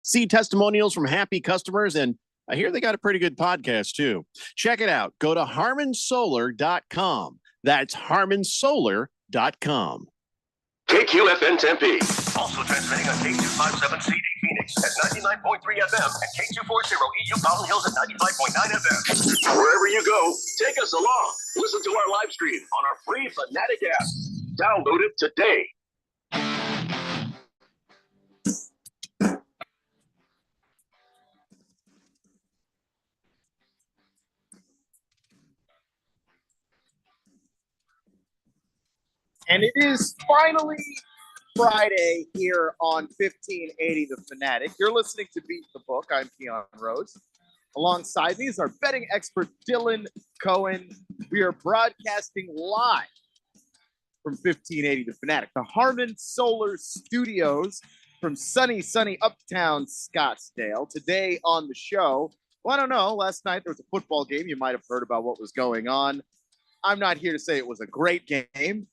see testimonials from happy customers, and I hear they got a pretty good podcast too. Check it out. Go to harmonsolar.com. That's harmonsolar.com. KQFN Tempe. Also transmitting on K257CD Phoenix at 99.3 FM and K240 EU Mountain Hills at 95.9 FM. Wherever you go, take us along. Listen to our live stream on our free Fanatic app. Download it today. And it is finally Friday here on 1580 The Fanatic. You're listening to Beat the Book. I'm Keon Rose. Alongside me is our betting expert, Dylan Cohen. We are broadcasting live from 1580 The Fanatic, the Harmon Solar Studios from sunny uptown Scottsdale. Today on the show, well, I don't know. Last night there was a football game. You might have heard about what was going on. I'm not here to say it was a great game,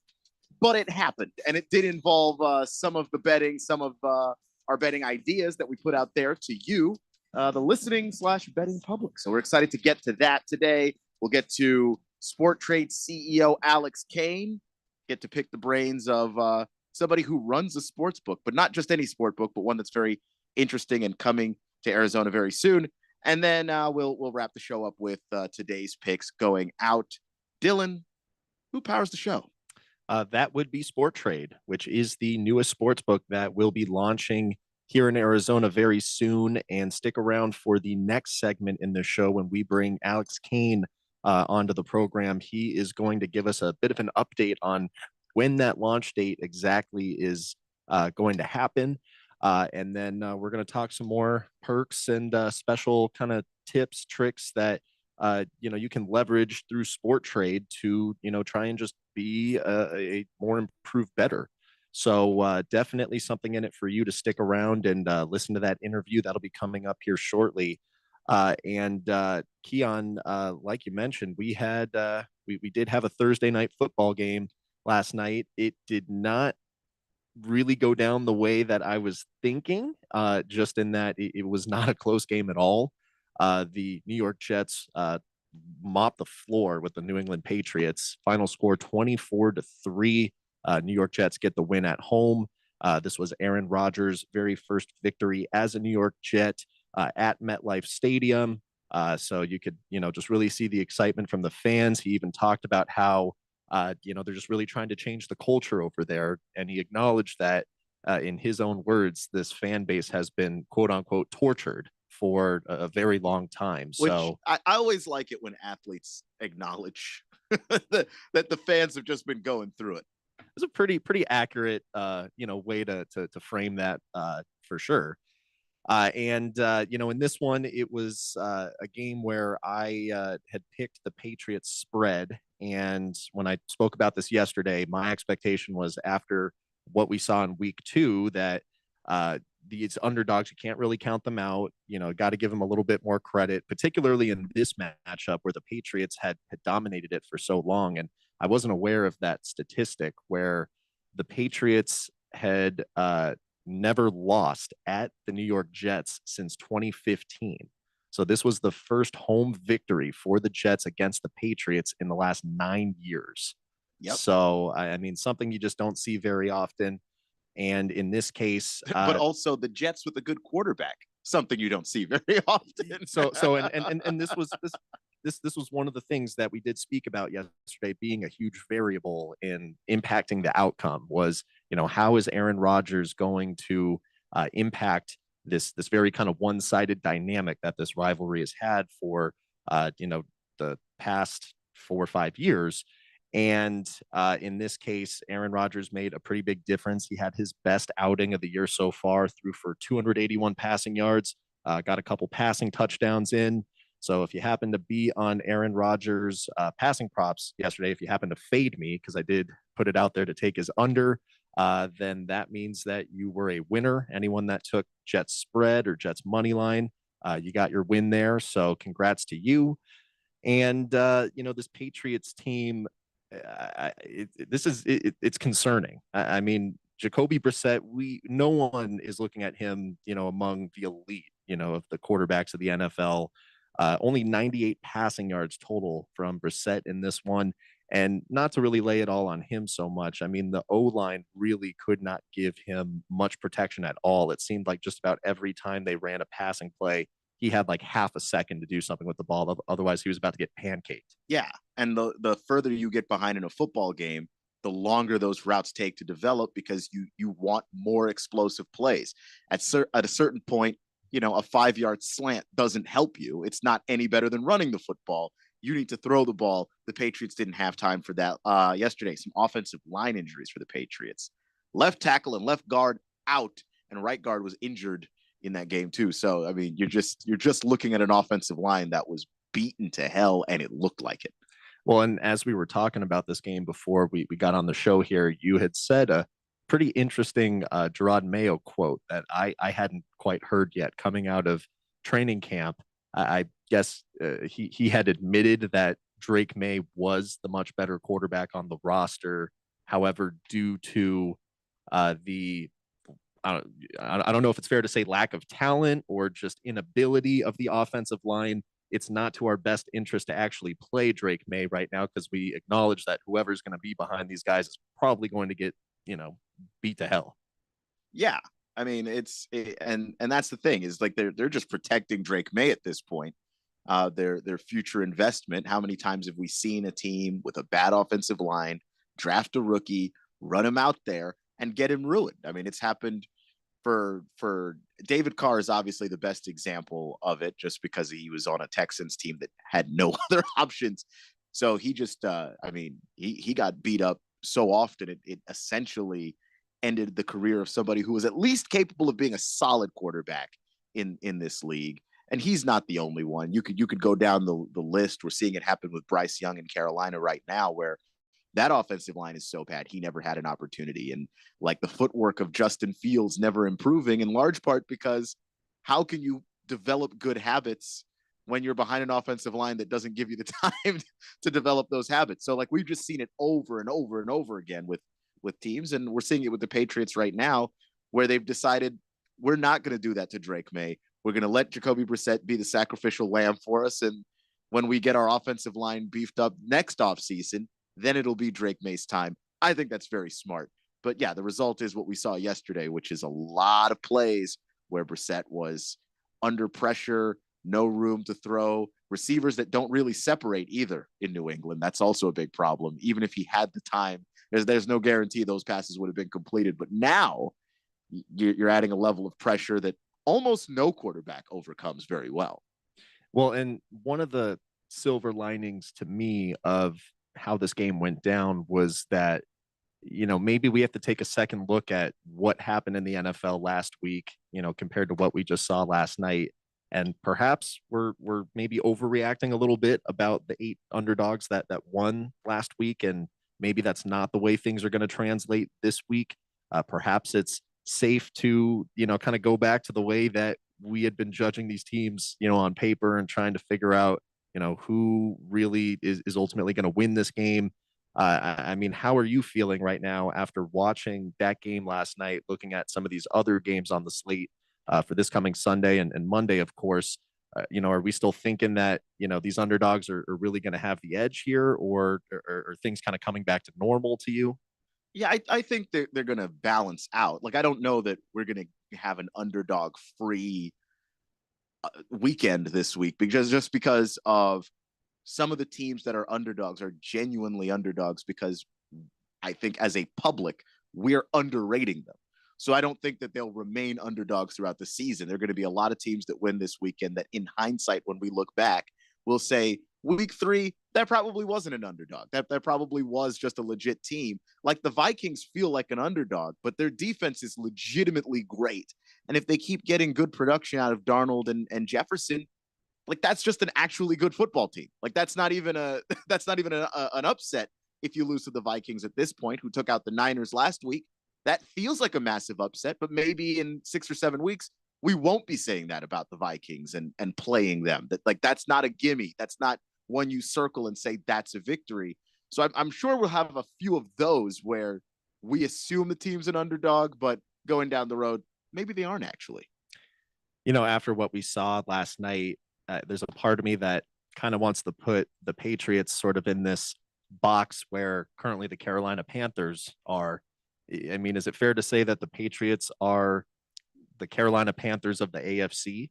but it happened, and it did involve some of the betting, some of our betting ideas that we put out there to you, the listening/betting public. So we're excited to get to that today. We'll get to Sport Trade CEO Alex Kane, get to pick the brains of somebody who runs a sports book, but not just any sport book, but one that's very interesting and coming to Arizona very soon. And then we'll wrap the show up with today's picks going out. Dylan, who powers the show? That would be Sport Trade, which is the newest sports book that will be launching here in Arizona very soon. And stick around for the next segment in the show when we bring Alex Kane onto the program. He is going to give us a bit of an update on when that launch date exactly is going to happen. And then we're going to talk some more perks and special kind of tips, tricks that you can leverage through Sport Trade to, try and just be a more improved better. So definitely something in it for you to stick around and listen to that interview. That'll be coming up here shortly. And Keon, like you mentioned, we did have a Thursday night football game last night. It did not really go down the way that I was thinking, just in that it was not a close game at all. The New York Jets mopped the floor with the New England Patriots. Final score 24-3. New York Jets get the win at home. This was Aaron Rodgers' very first victory as a New York Jet at MetLife Stadium. So you could, just really see the excitement from the fans. He even talked about how, they're just really trying to change the culture over there. And he acknowledged that, in his own words, this fan base has been, quote unquote, tortured for a very long time. So I always like it when athletes acknowledge that the fans have just been going through it. It's a pretty accurate, way to frame that, for sure. In this one, it was a game where I had picked the Patriots spread. And when I spoke about this yesterday, my expectation was after what we saw in week 2 that these underdogs, you can't really count them out. Got to give them a little bit more credit, particularly in this matchup where the Patriots had dominated it for so long. And I wasn't aware of that statistic where the Patriots had never lost at the New York Jets since 2015. So this was the first home victory for the Jets against the Patriots in the last 9 years. Yep. So, I mean, something you just don't see very often. And in this case, but also the Jets with a good quarterback, something you don't see very often. And this was one of the things that we did speak about yesterday, being a huge variable in impacting the outcome was, how is Aaron Rodgers going to impact this very kind of one-sided dynamic that this rivalry has had for, the past 4 or 5 years. And in this case, Aaron Rodgers made a pretty big difference. He had his best outing of the year so far, threw for 281 passing yards, got a couple passing touchdowns in. So if you happen to be on Aaron Rodgers' passing props yesterday, if you happen to fade me, because I did put it out there to take his under, then that means that you were a winner. Anyone that took Jets spread or Jets money line, you got your win there. So congrats to you. And, this Patriots team, it's concerning. I mean, Jacoby Brissett, no one is looking at him, among the elite, of the quarterbacks of the NFL. Only 98 passing yards total from Brissett in this one. And not to really lay it all on him so much. I mean, the O-line really could not give him much protection at all. It seemed like just about every time they ran a passing play, he had like half a second to do something with the ball. Otherwise, he was about to get pancaked. Yeah. And the further you get behind in a football game, the longer those routes take to develop because you want more explosive plays. At a certain point, a 5-yard slant doesn't help you. It's not any better than running the football. You need to throw the ball. The Patriots didn't have time for that yesterday. Some offensive line injuries for the Patriots. Left tackle and left guard out, and right guard was injured in that game too. So I mean, you're just looking at an offensive line that was beaten to hell, and it looked like it. Well, and as we were talking about this game before we got on the show here, you had said a pretty interesting Gerard Mayo quote that I hadn't quite heard yet coming out of training camp. I guess he had admitted that Drake May was the much better quarterback on the roster. However, due to I don't know if it's fair to say lack of talent or just inability of the offensive line, it's not to our best interest to actually play Drake May right now because we acknowledge that whoever's going to be behind these guys is probably going to get, beat to hell. Yeah. I mean, and that's the thing is like they're just protecting Drake May at this point. Their future investment. How many times have we seen a team with a bad offensive line draft a rookie, run him out there, and get him ruined? I mean, it's happened for David Carr is obviously the best example of it, just because he was on a Texans team that had no other options. So he just, he got beat up so often it essentially ended the career of somebody who was at least capable of being a solid quarterback in this league. And he's not the only one. You could go down the list. We're seeing it happen with Bryce Young in Carolina right now, where that offensive line is so bad he never had an opportunity. And like the footwork of Justin Fields never improving, in large part because how can you develop good habits when you're behind an offensive line that doesn't give you the time to develop those habits? So like we've just seen it over and over and over again with teams, and we're seeing it with the Patriots right now, where they've decided we're not going to do that to Drake May. We're going to let Jacoby Brissett be the sacrificial lamb for us, and when we get our offensive line beefed up next offseason, then it'll be Drake May's time. I think that's very smart. But yeah, the result is what we saw yesterday, which is a lot of plays where Brissett was under pressure, no room to throw, receivers that don't really separate either in New England. That's also a big problem. Even if he had the time, there's no guarantee those passes would have been completed. But now you're adding a level of pressure that almost no quarterback overcomes very well. Well, and one of the silver linings to me of how this game went down was that, maybe we have to take a second look at what happened in the NFL last week, compared to what we just saw last night. And perhaps we're maybe overreacting a little bit about the 8 underdogs that won last week. And maybe that's not the way things are going to translate this week. Perhaps it's safe to, kind of go back to the way that we had been judging these teams, on paper and trying to figure out, who really is ultimately going to win this game. I mean, how are you feeling right now after watching that game last night, looking at some of these other games on the slate for this coming Sunday and Monday, of course? Are we still thinking that, these underdogs are really going to have the edge here, or are things kind of coming back to normal to you? Yeah, I think they're going to balance out. Like, I don't know that we're going to have an underdog free weekend this week, because of some of the teams that are underdogs are genuinely underdogs because I think as a public, we're underrating them. So I don't think that they'll remain underdogs throughout the season. There are going to be a lot of teams that win this weekend that in hindsight, when we look back, we'll say week 3, that probably wasn't an underdog. That probably was just a legit team. Like the Vikings feel like an underdog, but their defense is legitimately great. And if they keep getting good production out of Darnold and Jefferson, like that's just an actually good football team. Like that's not even an upset if you lose to the Vikings at this point, who took out the Niners last week. That feels like a massive upset, but maybe in 6 or 7 weeks, we won't be saying that about the Vikings and playing them. That's not a gimme. That's not one you circle and say that's a victory. So I'm sure we'll have a few of those where we assume the team's an underdog, but going down the road, maybe they aren't actually. After what we saw last night, there's a part of me that kind of wants to put the Patriots sort of in this box where currently the Carolina Panthers are. I mean, is it fair to say that the Patriots are the Carolina Panthers of the AFC?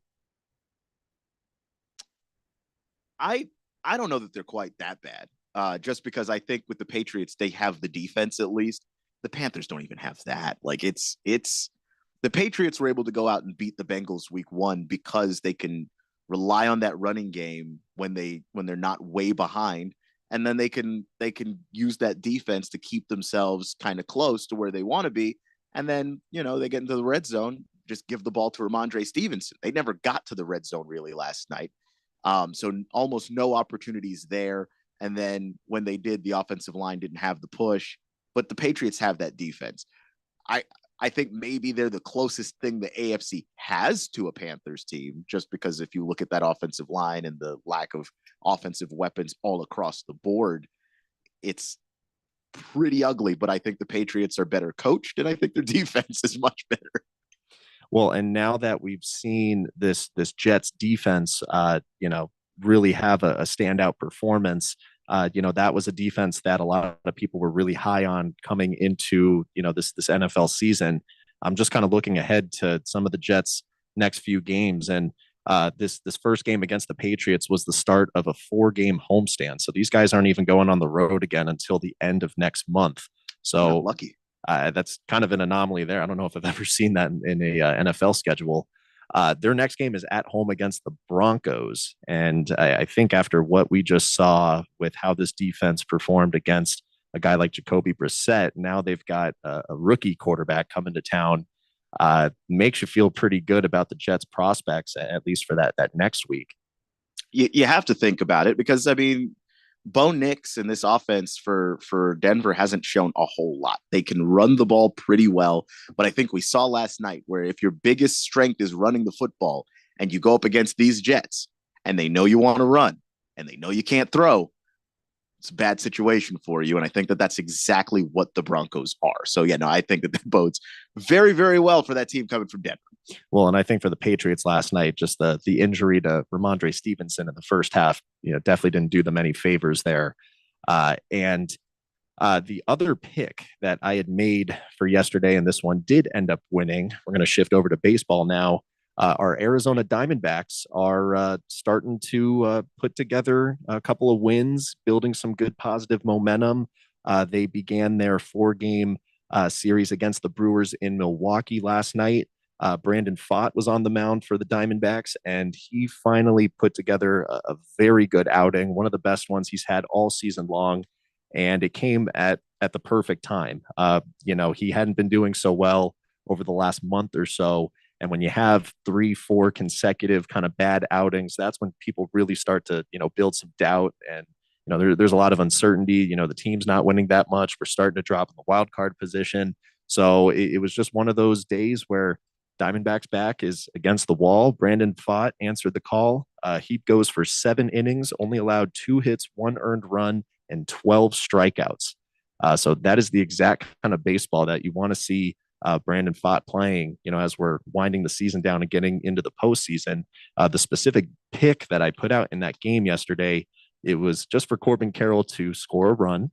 I don't know that they're quite that bad. Just because I think with the Patriots, they have the defense at least. The Panthers don't even have that. Like it's the Patriots were able to go out and beat the Bengals week 1 because they can rely on that running game when they're not way behind, and then they can use that defense to keep themselves kind of close to where they want to be. And then, they get into the red zone, just give the ball to Ramondre Stevenson. They never got to the red zone really last night. So almost no opportunities there. And then when they did, the offensive line didn't have the push, but the Patriots have that defense. I think maybe they're the closest thing the AFC has to a Panthers team, just because if you look at that offensive line and the lack of offensive weapons all across the board, it's pretty ugly. But I think the Patriots are better coached, and I think their defense is much better. Well, and now that we've seen this Jets defense, really have a standout performance, that was a defense that a lot of people were really high on coming into, this NFL season. I'm just kind of looking ahead to some of the Jets' next few games, and this first game against the Patriots was the start of a 4-game homestand. So these guys aren't even going on the road again until the end of next month. So lucky. That's kind of an anomaly there. I don't know if I've ever seen that in a NFL schedule. Their next game is at home against the Broncos. And I think after what we just saw with how this defense performed against a guy like Jacoby Brissett, now they've got a rookie quarterback coming to town. Makes you feel pretty good about the Jets' prospects, at least for that next week. You have to think about it because, I mean, Bo Nix and this offense for Denver hasn't shown a whole lot. They can run the ball pretty well, but I think we saw last night where if your biggest strength is running the football and you go up against these Jets and they know you want to run and they know you can't throw, it's a bad situation for you. And I think that that's exactly what the Broncos are. So, I think that bodes very, very well for that team coming from Denver. Well, and I think for the Patriots last night, just the injury to Ramondre Stevenson in the first half, definitely didn't do them any favors there. And the other pick that I had made for yesterday, and this one did end up winning. We're going to shift over to baseball now. Our Arizona Diamondbacks are starting to put together a couple of wins, building some good positive momentum. They began their 4-game series against the Brewers in Milwaukee last night. Brandon Pfaadt was on the mound for the Diamondbacks, and he finally put together a very good outing, one of the best ones he's had all season long, and it came at the perfect time. He hadn't been doing so well over the last month or so, and when you have 3-4 consecutive kind of bad outings, that's when people really start to, build some doubt. And, there's a lot of uncertainty. The team's not winning that much. We're starting to drop in the wild card position. So it was just one of those days where Diamondbacks back is against the wall. Brandon Pfaadt answered the call. He goes for 7 innings, only allowed 2 hits, 1 earned run, and 12 strikeouts. So that is the exact kind of baseball that you want to see Brandon Pfaadt playing, as we're winding the season down and getting into the postseason. The specific pick that I put out in that game yesterday, it was just for Corbin Carroll to score a run.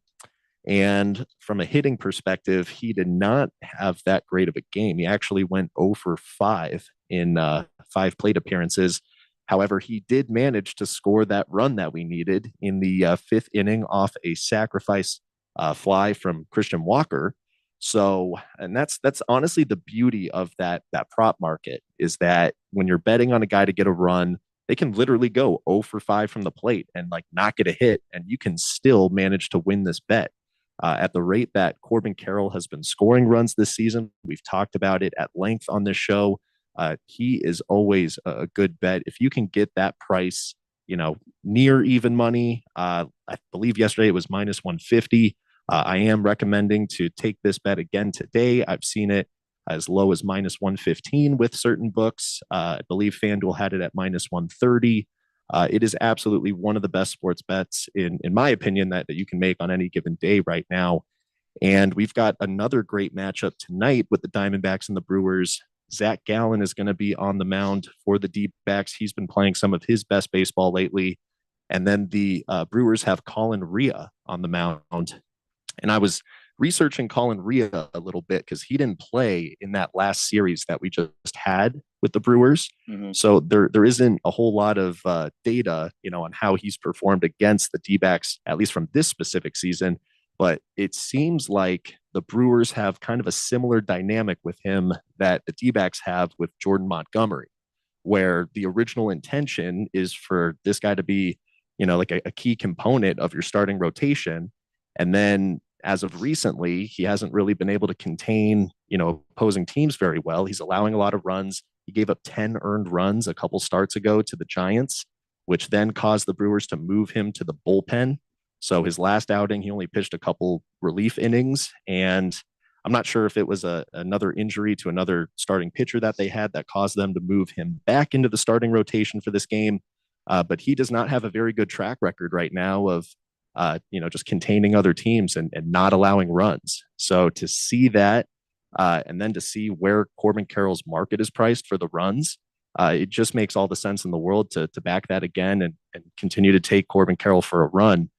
And from a hitting perspective, he did not have that great of a game. He actually went 0 for 5 in 5 plate appearances. However, he did manage to score that run that we needed in the 5th inning off a sacrifice fly from Christian Walker. So, and that's honestly the beauty of that prop market, is that when you're betting on a guy to get a run, they can literally go 0 for 5 from the plate and not get a hit, and you can still manage to win this bet. At the rate that Corbin Carroll has been scoring runs this season, we've talked about it at length on this show. He is always a good bet. If you can get that price, near even money, I believe yesterday it was minus 150. I am recommending to take this bet again today. I've seen it as low as minus 115 with certain books. I believe FanDuel had it at minus 130. It is absolutely one of the best sports bets, in my opinion, that you can make on any given day right now. And we've got another great matchup tonight with the Diamondbacks and the Brewers. Zach Gallen is going to be on the mound for the D-backs. He's been playing some of his best baseball lately. And then the Brewers have Colin Rea on the mound. And I was researching Colin Rea a little bit because he didn't play in that last series that we just had with the Brewers. Mm-hmm. So there isn't a whole lot of data, on how he's performed against the D-backs, at least from this specific season. But it seems like the Brewers have kind of a similar dynamic with him that the D-backs have with Jordan Montgomery, where the original intention is for this guy to be, like a key component of your starting rotation. And then as of recently, he hasn't really been able to contain, opposing teams very well. He's allowing a lot of runs. He gave up 10 earned runs a couple starts ago to the Giants, which then caused the Brewers to move him to the bullpen. So his last outing, he only pitched a couple relief innings. And I'm not sure if it was another injury to another starting pitcher that they had that caused them to move him back into the starting rotation for this game. But he does not have a very good track record right now of, just containing other teams and not allowing runs. So to see that, and then to see where Corbin Carroll's market is priced for the runs, it just makes all the sense in the world to back that again and continue to take Corbin Carroll for a run.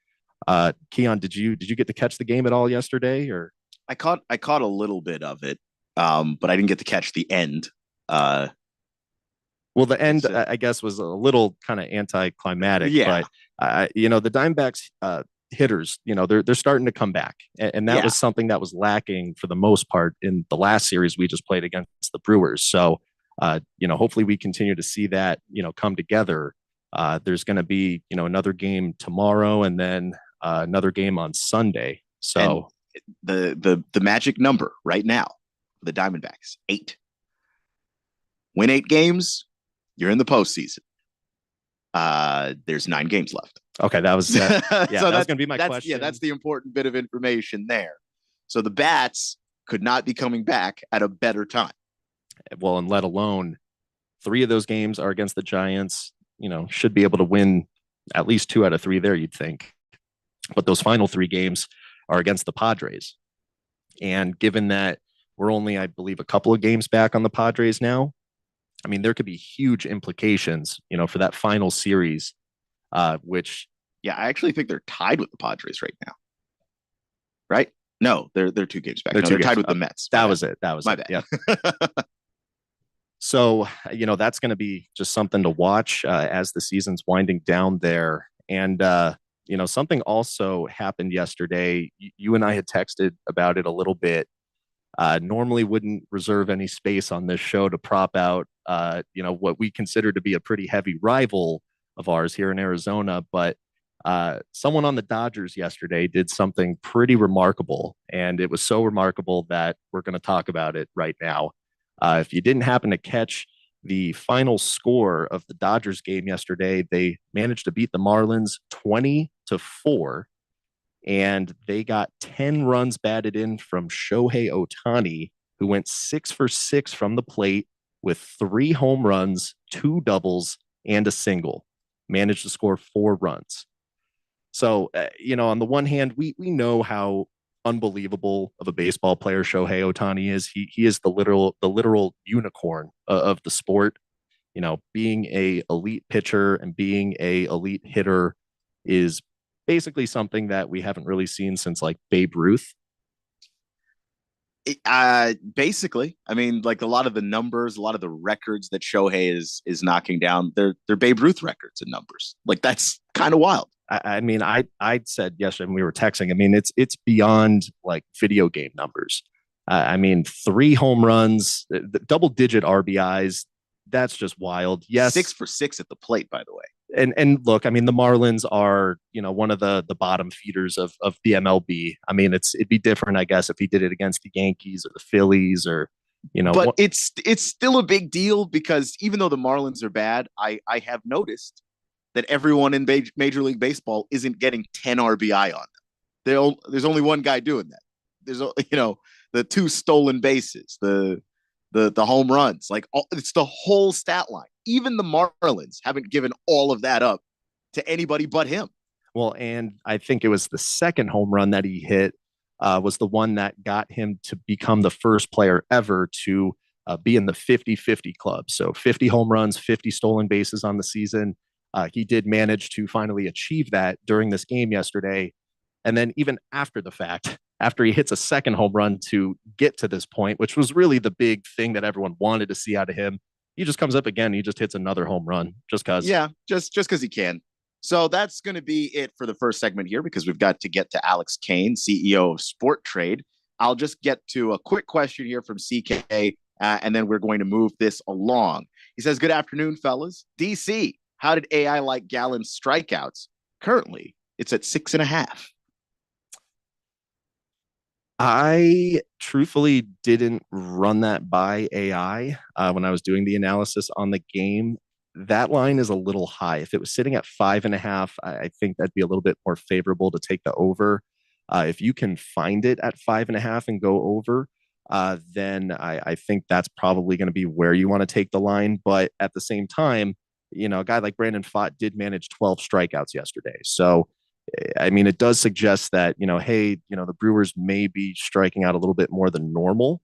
Keon, did you get to catch the game at all yesterday? Or I caught a little bit of it, but I didn't get to catch the end. Well, the end, I guess, was a little kind of anticlimactic. Yeah. But, the Diamondbacks hitters, they're starting to come back. And that was something that was lacking for the most part in the last series we just played against the Brewers. So, hopefully we continue to see that, come together. There's going to be, another game tomorrow and then another game on Sunday. So and the magic number right now, the Diamondbacks, 8. Win 8 games, you're in the postseason. There's 9 games left. Okay, that was that So was going to be my question. Yeah, that's the important bit of information there. So the Bats could not be coming back at a better time. Well, and let alone 3 of those games are against the Giants. Should be able to win at least 2 out of 3 there, you'd think. But those final 3 games are against the Padres. And given that we're only, I believe, a couple of games back on the Padres now, I mean, there could be huge implications, for that final series, which. Yeah, I actually think they're tied with the Padres right now. Right? No, they're 2 games back. They're tied with the Mets. That was it. That was my it. bad. Yeah. So, that's going to be just something to watch as the season's winding down there. And, something also happened yesterday. You and I had texted about it a little bit. Normally wouldn't reserve any space on this show to prop out, what we consider to be a pretty heavy rival of ours here in Arizona. But someone on the Dodgers yesterday did something pretty remarkable. And it was so remarkable that we're going to talk about it right now. If you didn't happen to catch the final score of the Dodgers game yesterday, they managed to beat the Marlins 20-4. And they got 10 runs batted in from Shohei Ohtani, who went 6 for 6 from the plate with 3 home runs, 2 doubles, and a single. Managed to score 4 runs. So, on the one hand, we know how unbelievable of a baseball player Shohei Ohtani is. He is the literal unicorn of the sport. Being a elite pitcher and being a elite hitter is basically something that we haven't really seen since like Babe Ruth. Basically, I mean, like a lot of the numbers, a lot of the records that Shohei is knocking down, they're Babe Ruth records in numbers. Like that's kind of wild. I mean, I said yesterday when we were texting, I mean, it's beyond like video game numbers. I mean, 3 home runs, double-digit RBIs. That's just wild. Yes, 6 for 6 at the plate, by the way. And look, I mean, the Marlins are, one of the bottom feeders of the MLB. I mean, it'd be different, I guess, if he did it against the Yankees or the Phillies or, But it's still a big deal because even though the Marlins are bad, I have noticed that everyone in Major League Baseball isn't getting 10 RBI on them. There's only one guy doing that. There's, the 2 stolen bases, the home runs, like it's the whole stat line. Even the Marlins haven't given all of that up to anybody but him. Well, and I think it was the second home run that he hit was the one that got him to become the first player ever to be in the 50-50 club. So 50 home runs, 50 stolen bases on the season. He did manage to finally achieve that during this game yesterday. And then even after the fact, after he hits a second home run to get to this point, which was really the big thing that everyone wanted to see out of him, he just comes up again. He just hits another home run just because. Yeah, just because he can. So that's going to be it for the first segment here, because we've got to get to Alex Kane, CEO of Sport Trade. I'll just get to a quick question here from CK, and then we're going to move this along. He says, good afternoon, fellas. DC, how did AI like Gallen's strikeouts? Currently, it's at 6.5. I truthfully didn't run that by AI when I was doing the analysis on the game. That line is a little high. If it was sitting at 5.5, I think that'd be a little bit more favorable to take the over. If you can find it at 5.5 and go over, then I think that's probably going to be where you want to take the line. But at the same time, you know, a guy like Brandon Pfaadt did manage 12 strikeouts yesterday. So, I mean, it does suggest that, you know, hey, you know, the Brewers may be striking out a little bit more than normal.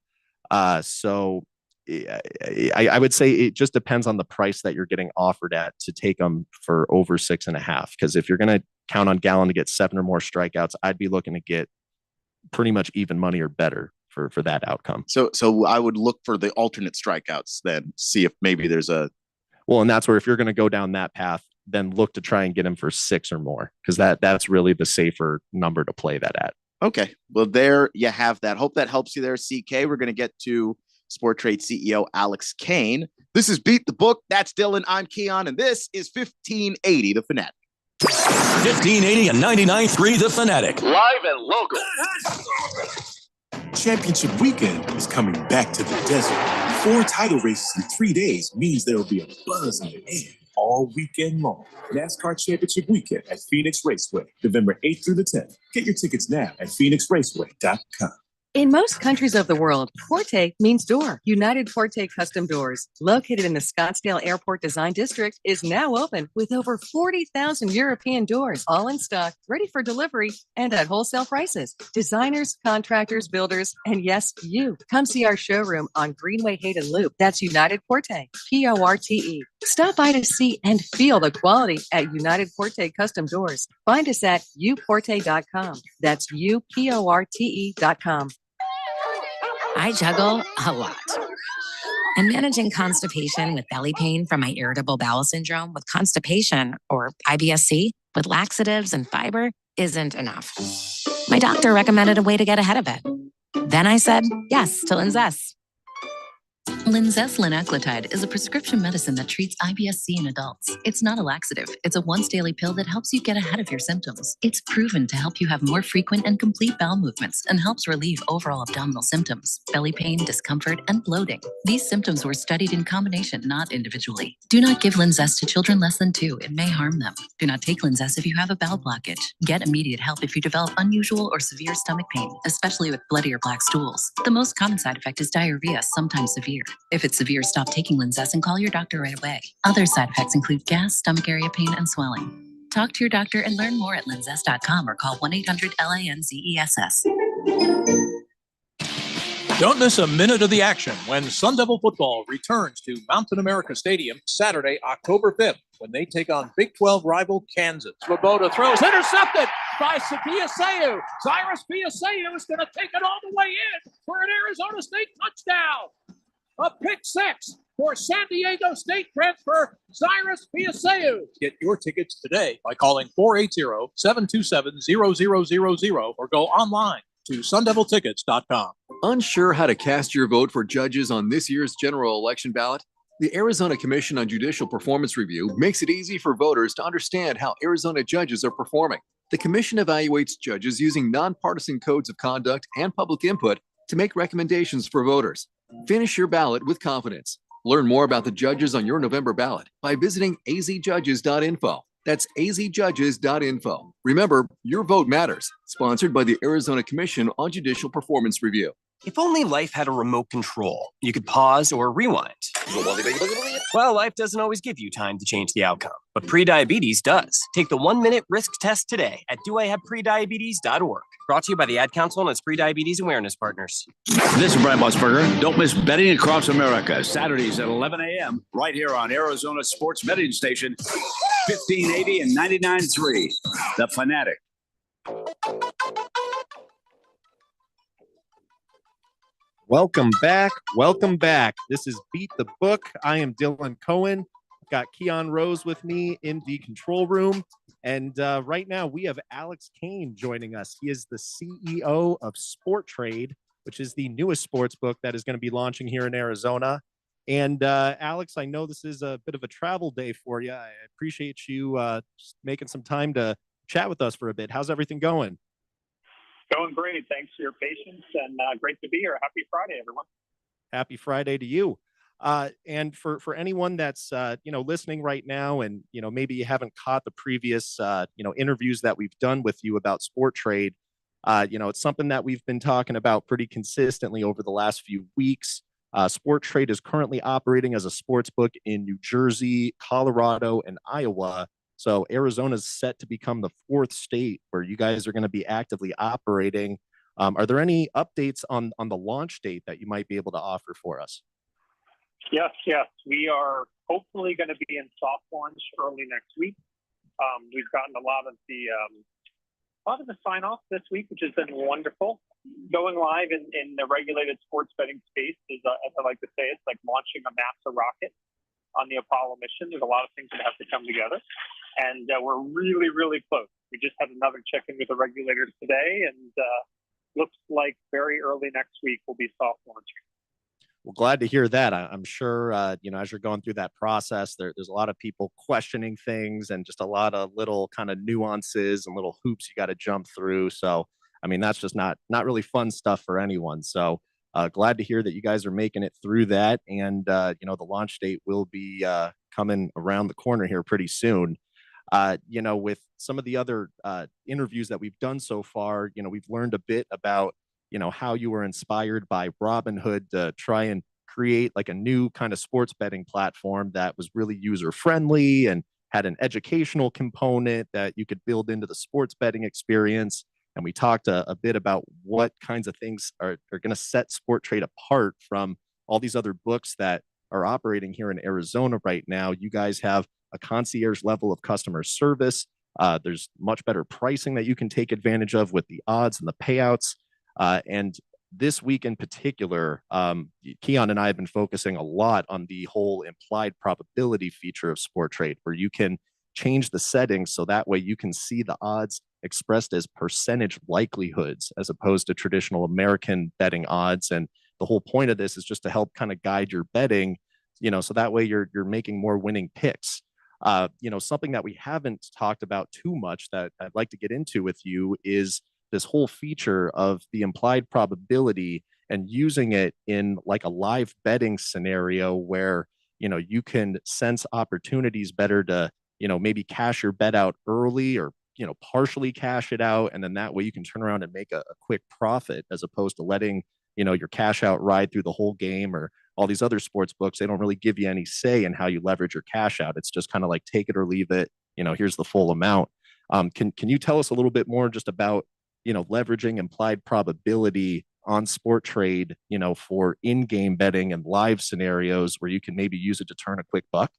So I would say it just depends on the price that you're getting offered at to take them for over 6.5. Because if you're going to count on Gallen to get 7 or more strikeouts, I'd be looking to get pretty much even money or better for that outcome. So I would look for the alternate strikeouts, then see if maybe there's a. Well, and that's where if you're going to go down that path, then look to try and get him for 6 or more, because that's really the safer number to play that at. Okay. Well, there you have that. Hope that helps you there, CK. We're going to get to Sport Trade CEO Alex Kane. This is Beat the Book. That's Dylan. I'm Keon, and this is 1580 The Fanatic. 1580 and 99.3 The Fanatic. Live and local. Championship weekend is coming back to the desert. 4 title races in 3 days means there will be a buzz in the air all weekend long. NASCAR Championship Weekend at Phoenix Raceway, November 8th through the 10th. Get your tickets now at phoenixraceway.com. In most countries of the world, Porte means door. United Porte Custom Doors, located in the Scottsdale Airport Design District, is now open with over 40,000 European doors, all in stock, ready for delivery, and at wholesale prices. Designers, contractors, builders, and yes, you. Come see our showroom on Greenway Hayden Loop. That's United Porte, Porte. Stop by to see and feel the quality at United Porte Custom Doors. Find us at uporte.com. That's uporte.com. I juggle a lot. And managing constipation with belly pain from my irritable bowel syndrome with constipation, or IBS-C, with laxatives and fiber isn't enough. My doctor recommended a way to get ahead of it. Then I said yes to Linzess. Linzess linaclotide is a prescription medicine that treats IBS-C in adults. It's not a laxative. It's a once-daily pill that helps you get ahead of your symptoms. It's proven to help you have more frequent and complete bowel movements and helps relieve overall abdominal symptoms, belly pain, discomfort, and bloating. These symptoms were studied in combination, not individually. Do not give Linzess to children less than 2. It may harm them. Do not take Linzess if you have a bowel blockage. Get immediate help if you develop unusual or severe stomach pain, especially with bloody or black stools. The most common side effect is diarrhea, sometimes severe. If it's severe, stop taking Linzess and call your doctor right away. Other side effects include gas, stomach area pain, and swelling. Talk to your doctor and learn more at linzess.com or call 1-800-LANZESS. Don't miss a minute of the action when Sun Devil football returns to Mountain America Stadium Saturday, October 5th, when they take on Big 12 rival Kansas. Svoboda throws, intercepted by Piaseu. Cyrus Piaseu is going to take it all the way in for an Arizona State touchdown. A pick 6 for San Diego State transfer Cyrus Piaseu. Get your tickets today by calling 480-727-0000 or go online to sundeviltickets.com. Unsure how to cast your vote for judges on this year's general election ballot? The Arizona Commission on Judicial Performance Review makes it easy for voters to understand how Arizona judges are performing. The commission evaluates judges using nonpartisan codes of conduct and public input to make recommendations for voters. Finish your ballot with confidence. Learn more about the judges on your November ballot by visiting azjudges.info. That's azjudges.info. Remember, your vote matters. Sponsored by the Arizona Commission on Judicial Performance Review. If only life had a remote control, you could pause or rewind. Well, life doesn't always give you time to change the outcome, but prediabetes does. Take the 1-minute risk test today at doihaveprediabetes.org. Brought to you by the Ad Council and its pre-diabetes awareness partners. This is Brad Musburger. Don't miss Betting Across America, Saturdays at 11 a.m. right here on Arizona Sports Betting Station, 1580 and 99.3, The Fanatic. Welcome back. Welcome back. This is Beat the Book. I am Dylan Cohen. I've got Keon Rose with me in the control room. And right now we have Alex Kane joining us. He is the CEO of Sport Trade, which is the newest sports book that is going to be launching here in Arizona. And Alex, I know this is a bit of a travel day for you. I appreciate you making some time to chat with us for a bit. How's everything going? Going great. Thanks for your patience and great to be here. Happy Friday, everyone. Happy Friday to you. And for anyone that's, listening right now and, maybe you haven't caught the previous, interviews that we've done with you about Sport Trade, it's something that we've been talking about pretty consistently over the last few weeks. Sport Trade is currently operating as a sports book in New Jersey, Colorado, and Iowa. So Arizona is set to become the fourth state where you guys are going to be actively operating. Are there any updates on the launch date that you might be able to offer for us? Yes. We are hopefully going to be in soft launch early next week. We've gotten a lot of the sign off this week, which has been wonderful. Going live in the regulated sports betting space is, as I like to say, it's like launching a NASA rocket on the Apollo mission. There's a lot of things that have to come together, and we're really, really close. We just had another check-in with the regulators today, and looks like very early next week will be soft launching. Well, glad to hear that. I'm sure, as you're going through that process, there's a lot of people questioning things and just a lot of little kind of nuances and little hoops you got to jump through. So, I mean, that's just not really fun stuff for anyone. So glad to hear that you guys are making it through that. And, the launch date will be coming around the corner here pretty soon. With some of the other interviews that we've done so far, we've learned a bit about how you were inspired by Robinhood to try and create like a new kind of sports betting platform that was really user friendly and had an educational component that you could build into the sports betting experience. And we talked a bit about what kinds of things are going to set Sport Trade apart from all these other books that are operating here in Arizona right now. You guys have a concierge level of customer service. There's much better pricing that you can take advantage of with the odds and the payouts. And this week in particular, Keon and I have been focusing a lot on the whole implied probability feature of Sport Trade, where you can change the settings so that way you can see the odds expressed as percentage likelihoods as opposed to traditional American betting odds. And the whole point of this is just to help kind of guide your betting, so that way you're making more winning picks. Something that we haven't talked about too much that I'd like to get into with you is this whole feature of the implied probability and using it in like a live betting scenario where, you can sense opportunities better to, maybe cash your bet out early or, partially cash it out. And then that way you can turn around and make a quick profit as opposed to letting, your cash out ride through the whole game. Or all these other sports books, they don't really give you any say in how you leverage your cash out. It's just kind of like take it or leave it, here's the full amount. Can you tell us a little bit more just about leveraging implied probability on Sport Trade, for in-game betting and live scenarios where you can maybe use it to turn a quick buck?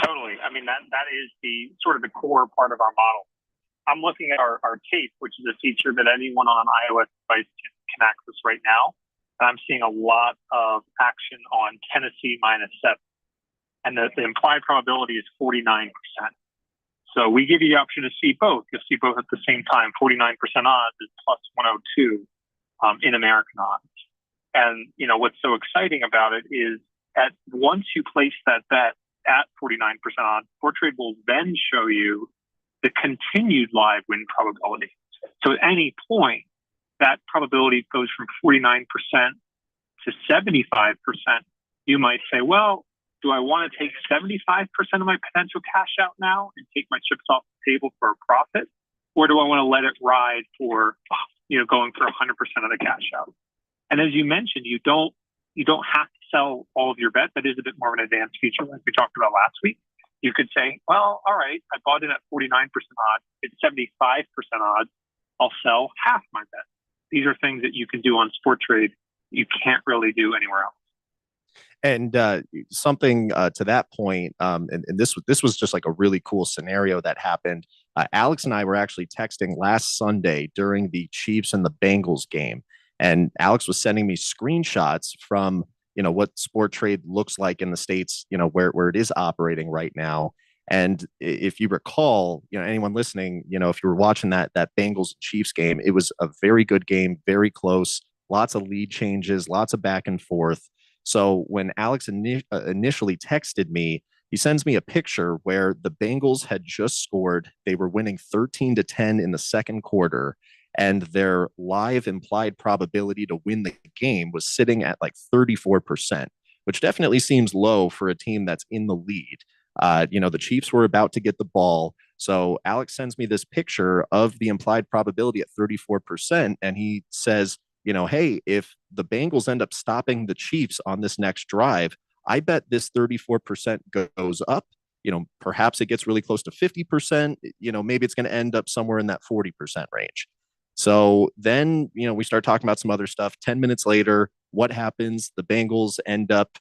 Totally. I mean, that is the sort of the core part of our model. I'm looking at our tape, which is a feature that anyone on an iOS device can access right now. And I'm seeing a lot of action on Tennessee -7. And the implied probability is 49%. So we give you the option to see both. You'll see both at the same time. 49% odds is plus 102 in American odds. And, what's so exciting about it is once you place that bet at 49% odds, Sport Trade will then show you the continued live win probability. So at any point, that probability goes from 49% to 75%. You might say, well, do I want to take 75% of my potential cash out now and take my chips off the table for a profit? Or do I want to let it ride for, going for 100% of the cash out? And as you mentioned, you don't have to sell all of your bet. That is a bit more of an advanced feature like we talked about last week. You could say, well, all right, I bought in at 49% odds. It's 75% odds. I'll sell half my bet. These are things that you can do on Sport Trade you can't really do anywhere else. And something to that point, and this was just like a really cool scenario that happened. Alex and I were actually texting last Sunday during the Chiefs and the Bengals game, and Alex was sending me screenshots from what Sport Trade looks like in the States, where it is operating right now. And if you recall, anyone listening, if you were watching that Bengals Chiefs game, it was a very good game, very close, lots of lead changes, lots of back and forth. So when Alex initially texted me, he sends me a picture where the Bengals had just scored. They were winning 13-10 in the second quarter, and their live implied probability to win the game was sitting at like 34%, which definitely seems low for a team that's in the lead. The Chiefs were about to get the ball. So Alex sends me this picture of the implied probability at 34%, and he says, hey, if the Bengals end up stopping the Chiefs on this next drive, I bet this 34% goes up. Perhaps it gets really close to 50%. Maybe it's going to end up somewhere in that 40% range. So then, we start talking about some other stuff. 10 minutes later, what happens? The Bengals end up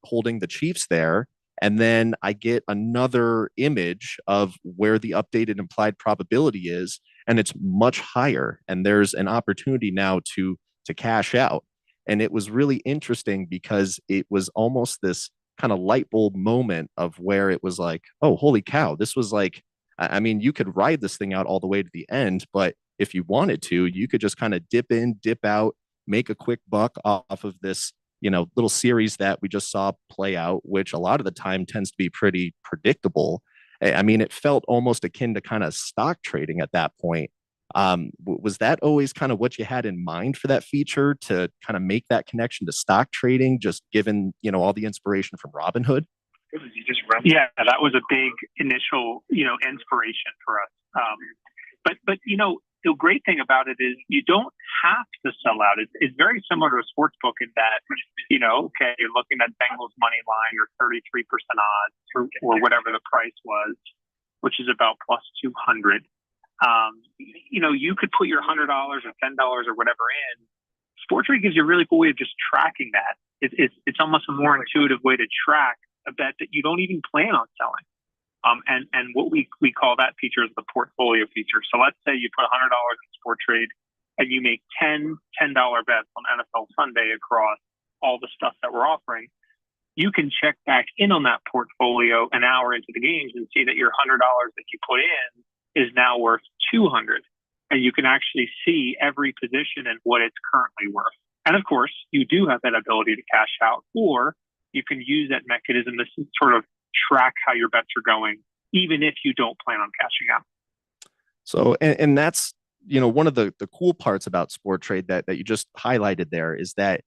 holding the Chiefs there. And then I get another image of where the updated implied probability is, and it's much higher. And there's an opportunity now to cash out. And it was really interesting because it was almost this kind of light bulb moment of where it was like, oh, holy cow, this was like, I mean, you could ride this thing out all the way to the end, but if you wanted to, you could just kind of dip in, dip out, make a quick buck off of this little series that we just saw play out, which a lot of the time tends to be pretty predictable. I mean, it felt almost akin to kind of stock trading at that point. Was that always kind of what you had in mind for that feature, to kind of make that connection to stock trading, just given, all the inspiration from Robinhood? Yeah, that was a big initial, inspiration for us. But the great thing about it is you don't have to sell out. It's very similar to a sports book in that, okay, you're looking at Bengals money line or 33% odds or whatever the price was, which is about plus 200. You could put your $100 or $10 or whatever in. Sport Trade gives you a really cool way of just tracking that. It's almost a more intuitive way to track a bet that you don't even plan on selling. And what we call that feature is the portfolio feature. So let's say you put $100 in Sport Trade and you make 10 $10 bets on NFL Sunday across all the stuff that we're offering. You can check back in on that portfolio an hour into the games and see that your $100 that you put in is now worth 200. And you can actually see every position and what it's currently worth. And of course, you do have that ability to cash out, or you can use that mechanism to sort of track how your bets are going, even if you don't plan on cashing out. So, and that's, one of the cool parts about Sport Trade that you just highlighted there is that,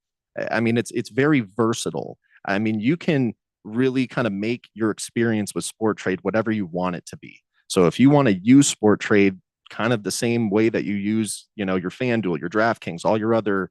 I mean, it's very versatile. I mean, you can really kind of make your experience with Sport Trade whatever you want it to be. So if you want to use Sport Trade kind of the same way that you use, your FanDuel, your DraftKings, all your other,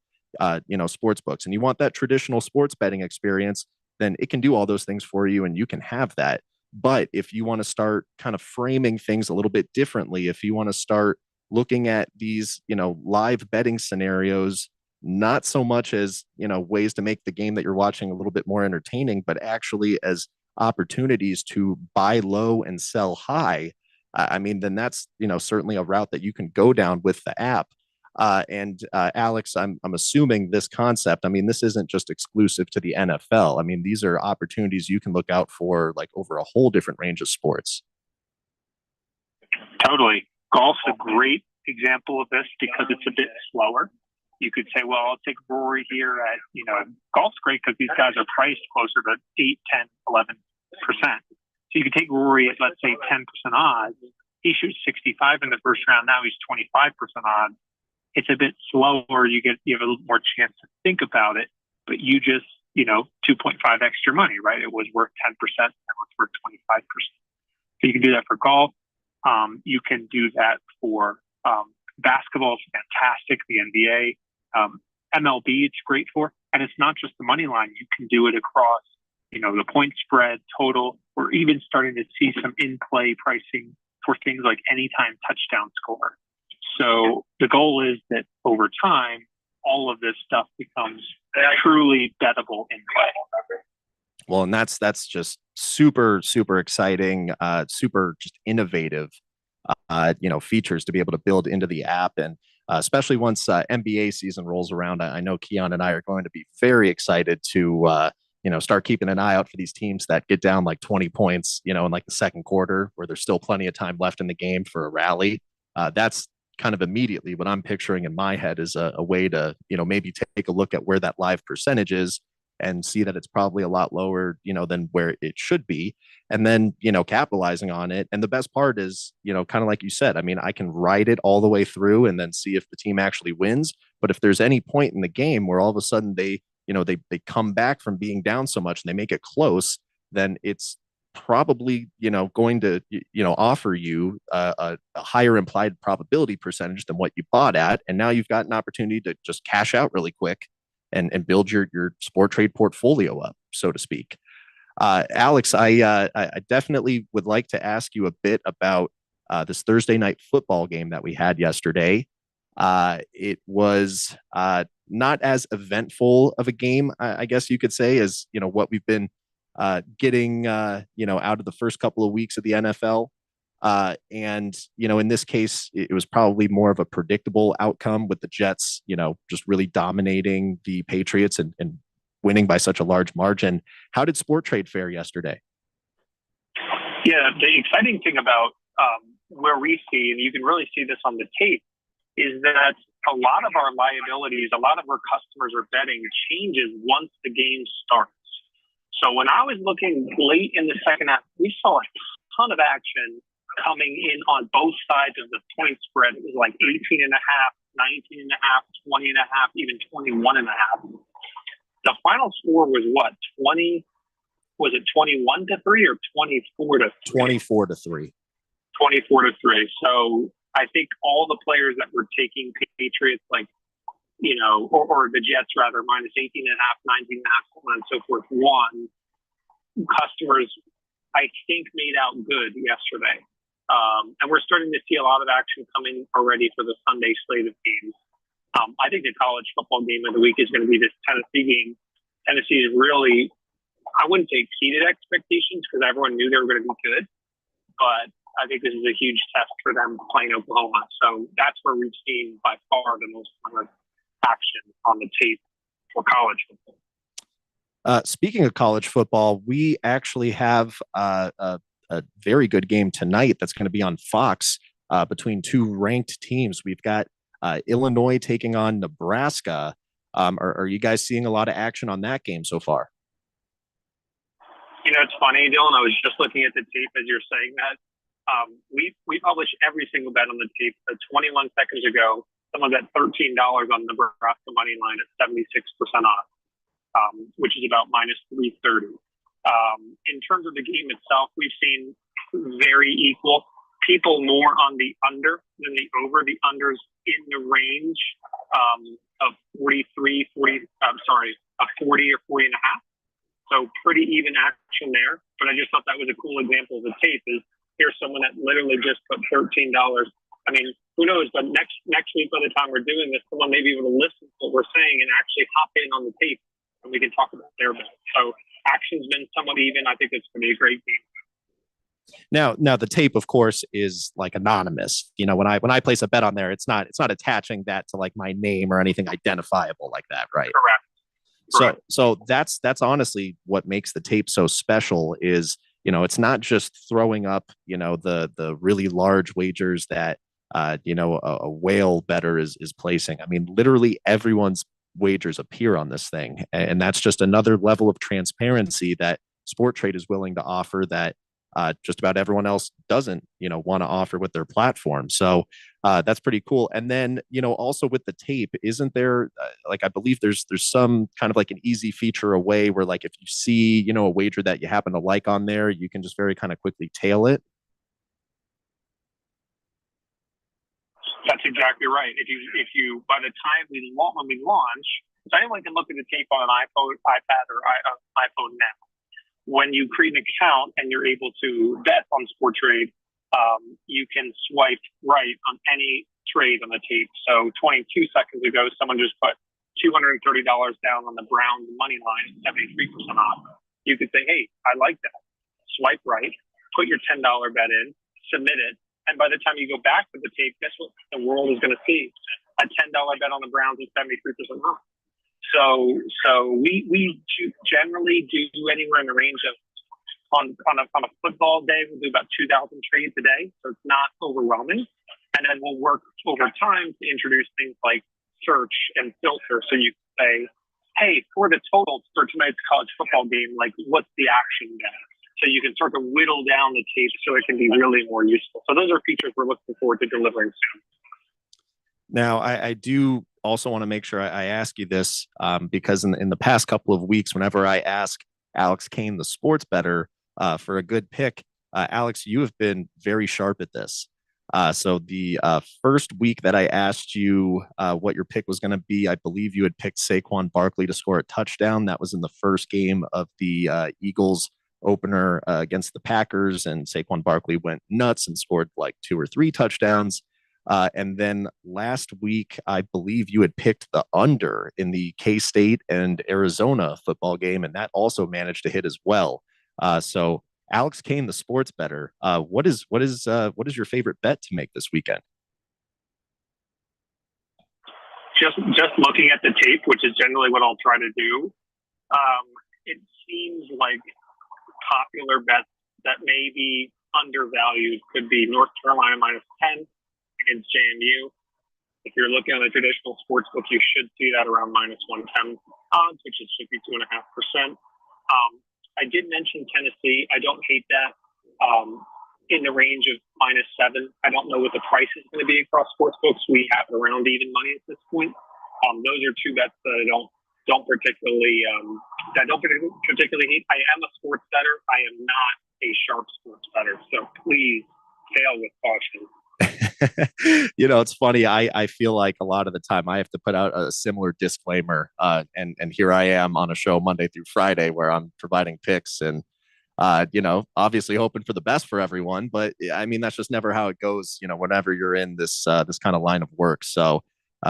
sports books, and you want that traditional sports betting experience, then it can do all those things for you and you can have that. But if you want to start kind of framing things a little bit differently, if you want to start looking at these, live betting scenarios, not so much as, ways to make the game that you're watching a little bit more entertaining, but actually as opportunities to buy low and sell high, I mean, then that's, certainly a route that you can go down with the app. Alex, I'm assuming this concept, I mean, this isn't just exclusive to the NFL. I mean, these are opportunities you can look out for like over a whole different range of sports. Totally. Golf's a great example of this because it's a bit slower. You could say, well, I'll take Rory here at, golf's great because these guys are priced closer to 8, 10, 11%. So you could take Rory at, let's say, 10% odds. He shoots 65 in the first round. Now he's 25% odds. It's a bit slower. You have a little more chance to think about it, but you just, 2.5x your money, right? It was worth 10%, and it's worth 25%. So you can do that for golf. You can do that for basketball. It's fantastic. The NBA, MLB, it's great for, and it's not just the money line. You can do it across, the point spread, total. We're even starting to see some in-play pricing for things like anytime touchdown score. So the goal is that over time, all of this stuff becomes truly bettable in play. Well, and that's just super, super exciting, super just innovative, features to be able to build into the app. And especially once NBA season rolls around, I know Keon and I are going to be very excited to, start keeping an eye out for these teams that get down like 20 points, in like the second quarter where there's still plenty of time left in the game for a rally. That's kind of immediately what I'm picturing in my head is a way to, maybe take a look at where that live percentage is and see that it's probably a lot lower, than where it should be. And then, capitalizing on it. And the best part is, kind of like you said, I mean, I can ride it all the way through and then see if the team actually wins. But if there's any point in the game where all of a sudden they come back from being down so much and they make it close, then it's probably, going to, offer you a higher implied probability percentage than what you bought at. And now you've got an opportunity to just cash out really quick and build your sport trade portfolio up, so to speak. Alex, I definitely would like to ask you a bit about this Thursday night football game that we had yesterday. It was not as eventful of a game, I guess you could say, as what we've been getting out of the first couple of weeks of the NFL. And in this case, it was probably more of a predictable outcome with the Jets, just really dominating the Patriots and winning by such a large margin. How did Sport Trade fare yesterday? Yeah, the exciting thing about where we see, and you can really see this on the tape, is that a lot of our liabilities, a lot of our customers are betting changes once the game starts. So when I was looking late in the second half, we saw a ton of action coming in on both sides of the point spread. It was like 18 and a half, 19 and a half, 20 and a half, even 21 and a half. The final score was what? 20? Was it 21 to 3 or 24 to 3? 24 to 3. 24 to 3. So I think all the players that were taking Patriots, like, or the Jets rather, minus 18 and a half, 19 and a half, so on and so forth, won. Customers, I think, made out good yesterday. And we're starting to see a lot of action coming already for the Sunday slate of games. I think the college football game of the week is going to be this Tennessee game. Tennessee is really, I wouldn't say exceeded expectations because everyone knew they were going to be good, but I think this is a huge test for them playing Oklahoma. So that's where we've seen by far the most action on the tape for college football. Speaking of college football, we actually have a very good game tonight that's going to be on Fox between two ranked teams. We've got Illinois taking on Nebraska. Are you guys seeing a lot of action on that game so far? It's funny, Dylan. I was just looking at the tape as you're saying that. We publish every single bet on the tape. 21 seconds ago, someone bet $13 on Nebraska money line at 76% off, which is about minus 330. In terms of the game itself, we've seen very equal. People more on the under than the over. The unders in the range of 40 or 40 and a half. So pretty even action there. But I just thought that was a cool example of the tape. Is here's someone that literally just put $13. I mean, who knows? But next week, by the time we're doing this, someone may be able to listen to what we're saying and actually hop in on the tape, and we can talk about their bet. So action's been somewhat even. I think it's going to be a great game. Now the tape, of course, is like anonymous. When I place a bet on there, it's not attaching that to like my name or anything identifiable like that, right? Correct. So that's honestly what makes the tape so special. Is it's not just throwing up the really large wagers that a whale bettor is placing. I mean, literally everyone's wagers appear on this thing, and that's just another level of transparency that Sport Trade is willing to offer that just about everyone else doesn't want to offer with their platform. So that's pretty cool. And then also with the tape, isn't there I believe there's some kind of like an easy feature, a way where like if you see a wager that you happen to like on there, you can just very kind of quickly tail it. That's exactly right. If you by the time when we launch, so anyone can look at the tape on an iPad or iPhone now. when you create an account and you're able to bet on Sport Trade, you can swipe right on any trade on the tape. So 22 seconds ago, someone just put $230 down on the Browns money line, 73% off. You could say, hey, I like that. Swipe right, put your $10 bet in, submit it. And by the time you go back to the tape, guess what the world is going to see? A $10 bet on the Browns is 73% off. So we generally do anywhere in the range of, on a football day, we'll do about 2,000 trades a day. So it's not overwhelming. And then we'll work over time to introduce things like search and filter. So you can say, hey, for the total for tonight's college football game, like what's the action there? So you can start to whittle down the tape so it can be really more useful. So those are features we're looking forward to delivering soon. Now, I do also want to make sure I ask you this because in the past couple of weeks, whenever I ask Alex Kane, the sports bettor, for a good pick, Alex, you have been very sharp at this. So the first week that I asked you what your pick was going to be, I believe you had picked Saquon Barkley to score a touchdown. That was in the first game of the Eagles opener against the Packers, and Saquon Barkley went nuts and scored like 2 or 3 touchdowns. And then last week, I believe you had picked the under in the K-State and Arizona football game, and that also managed to hit as well. So Alex Kane, the sports bettor, what is your favorite bet to make this weekend? Just looking at the tape, which is generally what I'll try to do. It seems like popular bets that may be undervalued could be North Carolina -10 against JMU. If you're looking at a traditional sports book, you should see that around -110 odds, which is 52.5%. I did mention Tennessee. I don't hate that. In the range of -7. I don't know what the price is going to be across sports books. We have it around even money at this point. Those are 2 bets that I don't particularly hate. I am a sports bettor. I am not a sharp sports bettor. So please fail with caution. It's funny. I feel like a lot of the time I have to put out a similar disclaimer. And here I am on a show Monday through Friday where I'm providing picks and, obviously hoping for the best for everyone. But I mean, that's just never how it goes, whenever you're in this kind of line of work. So